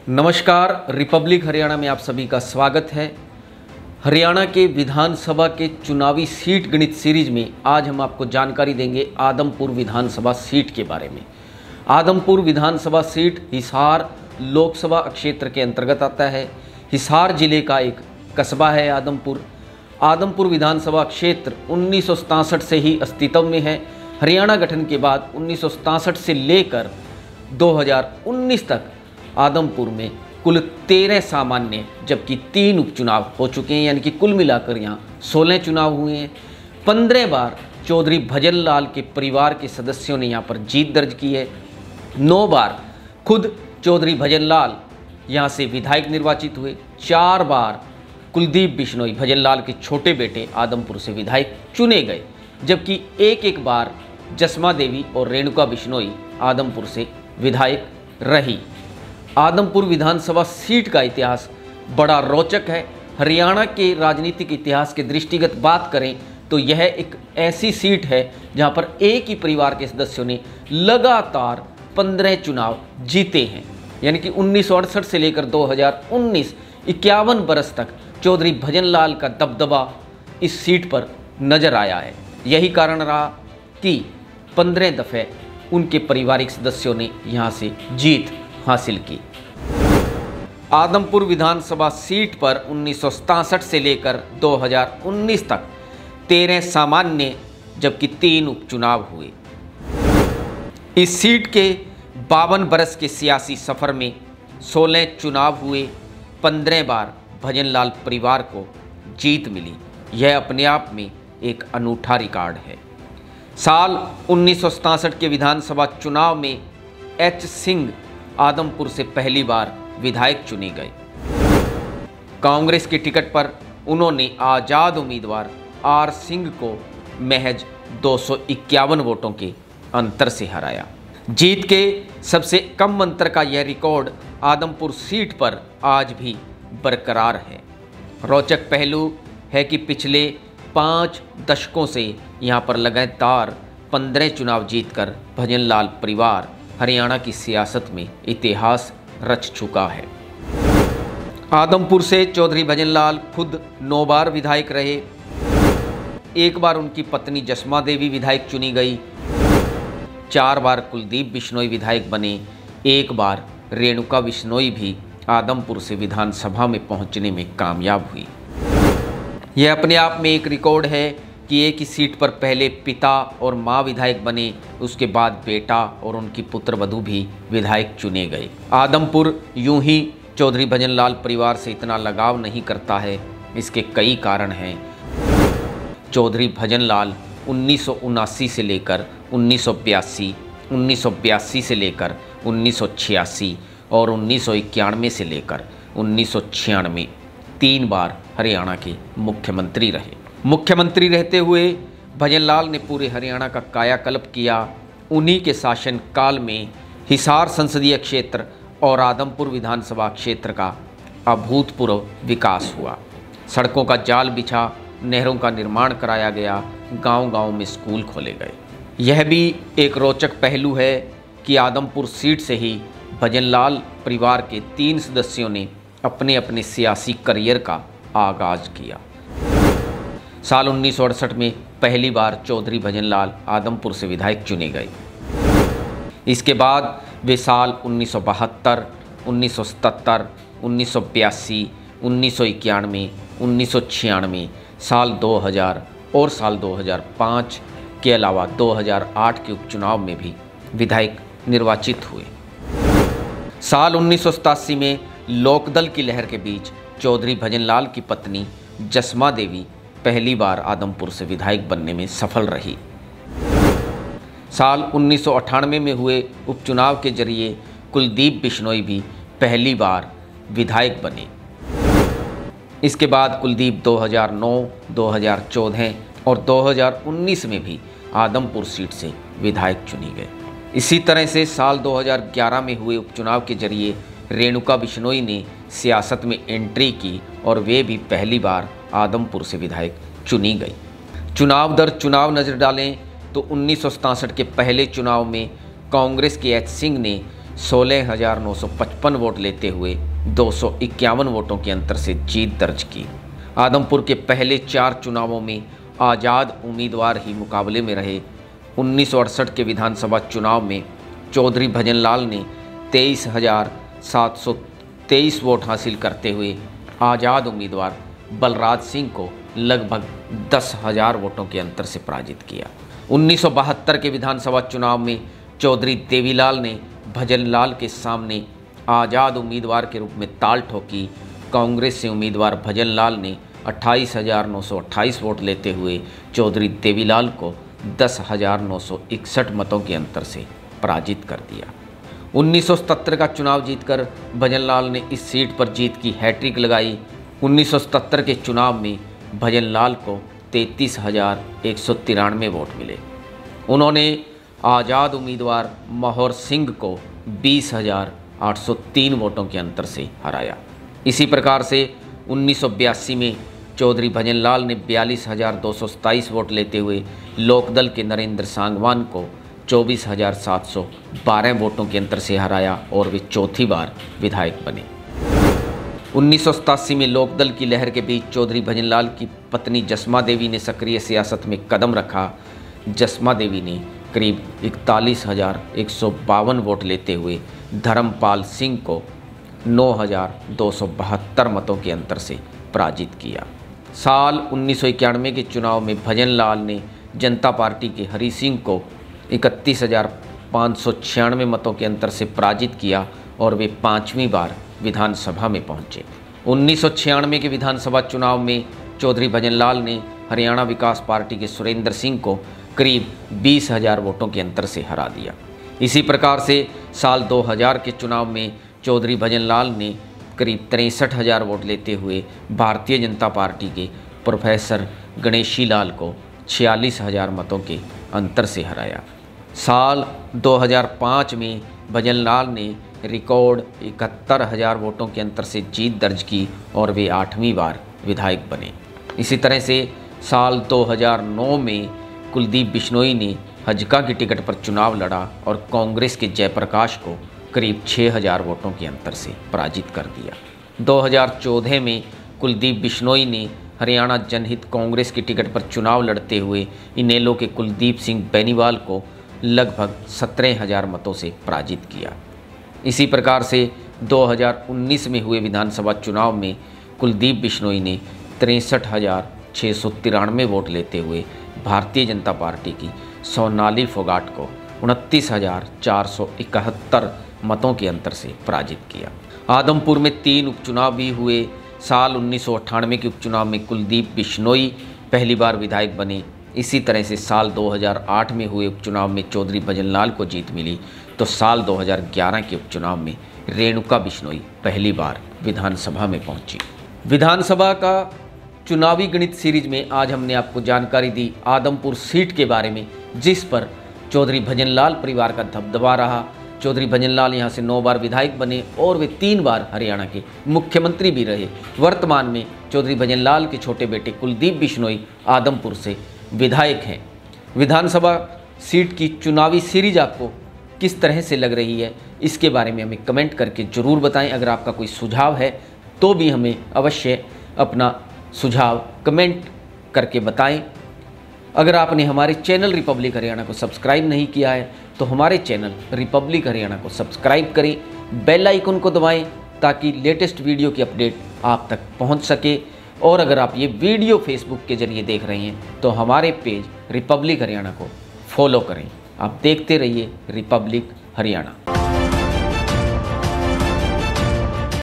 नमस्कार, रिपब्लिक हरियाणा में आप सभी का स्वागत है। हरियाणा के विधानसभा के चुनावी सीट गणित सीरीज में आज हम आपको जानकारी देंगे आदमपुर विधानसभा सीट के बारे में। आदमपुर विधानसभा सीट हिसार लोकसभा क्षेत्र के अंतर्गत आता है। हिसार जिले का एक कस्बा है आदमपुर। आदमपुर विधानसभा क्षेत्र 1967 से ही अस्तित्व में है। हरियाणा गठन के बाद 1967 से लेकर 2019 तक आदमपुर में कुल 13 सामान्य जबकि 3 उपचुनाव हो चुके हैं, यानी कि कुल मिलाकर यहाँ 16 चुनाव हुए हैं। 15 बार चौधरी भजन लाल के परिवार के सदस्यों ने यहाँ पर जीत दर्ज की है। 9 बार खुद चौधरी भजन लाल यहाँ से विधायक निर्वाचित हुए। 4 बार कुलदीप बिश्नोई भजन लाल के छोटे बेटे आदमपुर से विधायक चुने गए, जबकि एक बार जसमा देवी और रेणुका बिश्नोई आदमपुर से विधायक रही। आदमपुर विधानसभा सीट का इतिहास बड़ा रोचक है। हरियाणा के राजनीतिक इतिहास के दृष्टिगत बात करें तो यह एक ऐसी सीट है जहां पर एक ही परिवार के सदस्यों ने लगातार 15 चुनाव जीते हैं, यानी कि 1968 से लेकर 2019 51 बरस तक चौधरी भजन लाल का दबदबा इस सीट पर नजर आया है। यही कारण रहा कि 15 दफ़े उनके पारिवारिक सदस्यों ने यहाँ से जीत हासिल की। आदमपुर विधानसभा सीट पर 1967 से लेकर 2019 तक 13 सामान्य जबकि 3 उपचुनाव हुए। इस सीट के 52 बरस के सियासी सफ़र में 16 चुनाव हुए। 15 बार भजनलाल परिवार को जीत मिली। यह अपने आप में एक अनूठा रिकॉर्ड है। साल 1967 के विधानसभा चुनाव में एच सिंह आदमपुर से पहली बार विधायक चुने गए। कांग्रेस के टिकट पर उन्होंने आज़ाद उम्मीदवार आर सिंह को महज 251 वोटों के अंतर से हराया। जीत के सबसे कम अंतर का यह रिकॉर्ड आदमपुर सीट पर आज भी बरकरार है। रोचक पहलू है कि पिछले 5 दशकों से यहाँ पर लगातार 15 चुनाव जीतकर भजनलाल परिवार हरियाणा की सियासत में इतिहास रच चुका है। आदमपुर से चौधरी भजनलाल खुद 9 बार विधायक रहे। 1 बार उनकी पत्नी जसमा देवी विधायक चुनी गई। 4 बार कुलदीप बिश्नोई विधायक बने। 1 बार रेणुका बिश्नोई भी आदमपुर से विधानसभा में पहुंचने में कामयाब हुई। यह अपने आप में एक रिकॉर्ड है कि एक ही सीट पर पहले पिता और मां विधायक बने, उसके बाद बेटा और उनकी पुत्रवधू भी विधायक चुने गए। आदमपुर यूं ही चौधरी भजनलाल परिवार से इतना लगाव नहीं करता है। इसके कई कारण हैं। चौधरी भजनलाल 1979 से लेकर 1982, 1982 से लेकर 1986 और 1991 से लेकर 1996 3 बार हरियाणा के मुख्यमंत्री रहे। मुख्यमंत्री रहते हुए भजनलाल ने पूरे हरियाणा का कायाकल्प किया। उन्हीं के शासन काल में हिसार संसदीय क्षेत्र और आदमपुर विधानसभा क्षेत्र का अभूतपूर्व विकास हुआ। सड़कों का जाल बिछा, नहरों का निर्माण कराया गया, गांव-गांव में स्कूल खोले गए। यह भी एक रोचक पहलू है कि आदमपुर सीट से ही भजनलाल परिवार के 3 सदस्यों ने अपने अपने सियासी करियर का आगाज किया। साल 1968 में पहली बार चौधरी भजनलाल आदमपुर से विधायक चुने गए। इसके बाद वे साल 1972, 1977, 1982, 1991, 1996, साल 2000 और साल 2005 के अलावा 2008 के उपचुनाव में भी विधायक निर्वाचित हुए। साल 1987 में लोकदल की लहर के बीच चौधरी भजनलाल की पत्नी जसमा देवी पहली बार आदमपुर से विधायक बनने में सफल रही। साल 1998 में हुए उपचुनाव के जरिए कुलदीप बिश्नोई भी पहली बार विधायक बने। इसके बाद कुलदीप 2009, 2014 और 2019 में भी आदमपुर सीट से विधायक चुनी गए। इसी तरह से साल 2011 में हुए उपचुनाव के जरिए रेणुका बिश्नोई ने सियासत में एंट्री की और वे भी पहली बार आदमपुर से विधायक चुनी गई। चुनाव दर चुनाव नज़र डालें तो 1967 के पहले चुनाव में कांग्रेस के एच सिंह ने 16,955 वोट लेते हुए 251 वोटों के अंतर से जीत दर्ज की। आदमपुर के पहले 4 चुनावों में आज़ाद उम्मीदवार ही मुकाबले में रहे। 1968 के विधानसभा चुनाव में चौधरी भजनलाल ने 23,723 वोट हासिल करते हुए आज़ाद उम्मीदवार बलराज सिंह को लगभग 10,000 वोटों के अंतर से पराजित किया। 1972 के विधानसभा चुनाव में चौधरी देवीलाल ने भजनलाल के सामने आज़ाद उम्मीदवार के रूप में ताल ठोकी। कांग्रेस से उम्मीदवार भजनलाल ने 28,928 वोट लेते हुए चौधरी देवीलाल को 10,961 मतों के अंतर से पराजित कर दिया। 1977 का चुनाव जीतकर भजनलाल ने इस सीट पर जीत की हैट्रिक लगाई। 1977 के चुनाव में भजनलाल को 33,193 वोट मिले। उन्होंने आज़ाद उम्मीदवार मोहर सिंह को 20,803 वोटों के अंतर से हराया। इसी प्रकार से 1982 में चौधरी भजनलाल ने 42,227 वोट लेते हुए लोकदल के नरेंद्र सांगवान को 24,712 वोटों के अंतर से हराया और वे चौथी बार विधायक बने। 1987 में लोकदल की लहर के बीच चौधरी भजनलाल की पत्नी जसमा देवी ने सक्रिय सियासत में कदम रखा। जसमा देवी ने करीब 41,152 वोट लेते हुए धर्मपाल सिंह को 9,272 मतों के अंतर से पराजित किया। साल 1991 के चुनाव में भजनलाल ने जनता पार्टी के हरि सिंह को 31,596 मतों के अंतर से पराजित किया और वे 5वीं बार विधानसभा में पहुंचे। 1996 के विधानसभा चुनाव में चौधरी भजनलाल ने हरियाणा विकास पार्टी के सुरेंद्र सिंह को करीब 20,000 वोटों के अंतर से हरा दिया। इसी प्रकार से साल 2000 के चुनाव में चौधरी भजनलाल ने करीब 63,000 वोट लेते हुए भारतीय जनता पार्टी के प्रोफेसर गणेशी लाल को 46,000 मतों के अंतर से हराया। साल 2005 में भजनलाल ने रिकॉर्ड 71,000 वोटों के अंतर से जीत दर्ज की और वे 8वीं बार विधायक बने। इसी तरह से साल 2009 में कुलदीप बिश्नोई ने हजका की टिकट पर चुनाव लड़ा और कांग्रेस के जयप्रकाश को करीब 6,000 वोटों के अंतर से पराजित कर दिया। 2014 में कुलदीप बिश्नोई ने हरियाणा जनहित कांग्रेस की टिकट पर चुनाव लड़ते हुए इनेलो के कुलदीप सिंह बेनीवाल को लगभग 17,000 मतों से पराजित किया। इसी प्रकार से 2019 में हुए विधानसभा चुनाव में कुलदीप बिश्नोई ने 63,693 वोट लेते हुए भारतीय जनता पार्टी की सोनाली फोगाट को 29,471 मतों के अंतर से पराजित किया। आदमपुर में 3 उपचुनाव भी हुए। साल 1998 के उपचुनाव में कुलदीप बिश्नोई पहली बार विधायक बने। इसी तरह से साल 2008 में हुए उपचुनाव में चौधरी भजनलाल को जीत मिली, तो साल 2011 के उपचुनाव में रेणुका बिश्नोई पहली बार विधानसभा में पहुंची। विधानसभा का चुनावी गणित सीरीज में आज हमने आपको जानकारी दी आदमपुर सीट के बारे में, जिस पर चौधरी भजनलाल परिवार का दबदबा रहा। चौधरी भजनलाल यहाँ से 9 बार विधायक बने और वे 3 बार हरियाणा के मुख्यमंत्री भी रहे। वर्तमान में चौधरी भजनलाल के छोटे बेटे कुलदीप बिश्नोई आदमपुर से विधायक हैं। विधानसभा सीट की चुनावी सीरीज आपको किस तरह से लग रही है, इसके बारे में हमें कमेंट करके ज़रूर बताएं। अगर आपका कोई सुझाव है तो भी हमें अवश्य अपना सुझाव कमेंट करके बताएं। अगर आपने हमारे चैनल रिपब्लिक हरियाणा को सब्सक्राइब नहीं किया है तो हमारे चैनल रिपब्लिक हरियाणा को सब्सक्राइब करें, बेल आइकन को दबाएं ताकि लेटेस्ट वीडियो की अपडेट आप तक पहुंच सके। और अगर आप ये वीडियो फेसबुक के जरिए देख रहे हैं तो हमारे पेज रिपब्लिक हरियाणा को फॉलो करें। आप देखते रहिए रिपब्लिक हरियाणा।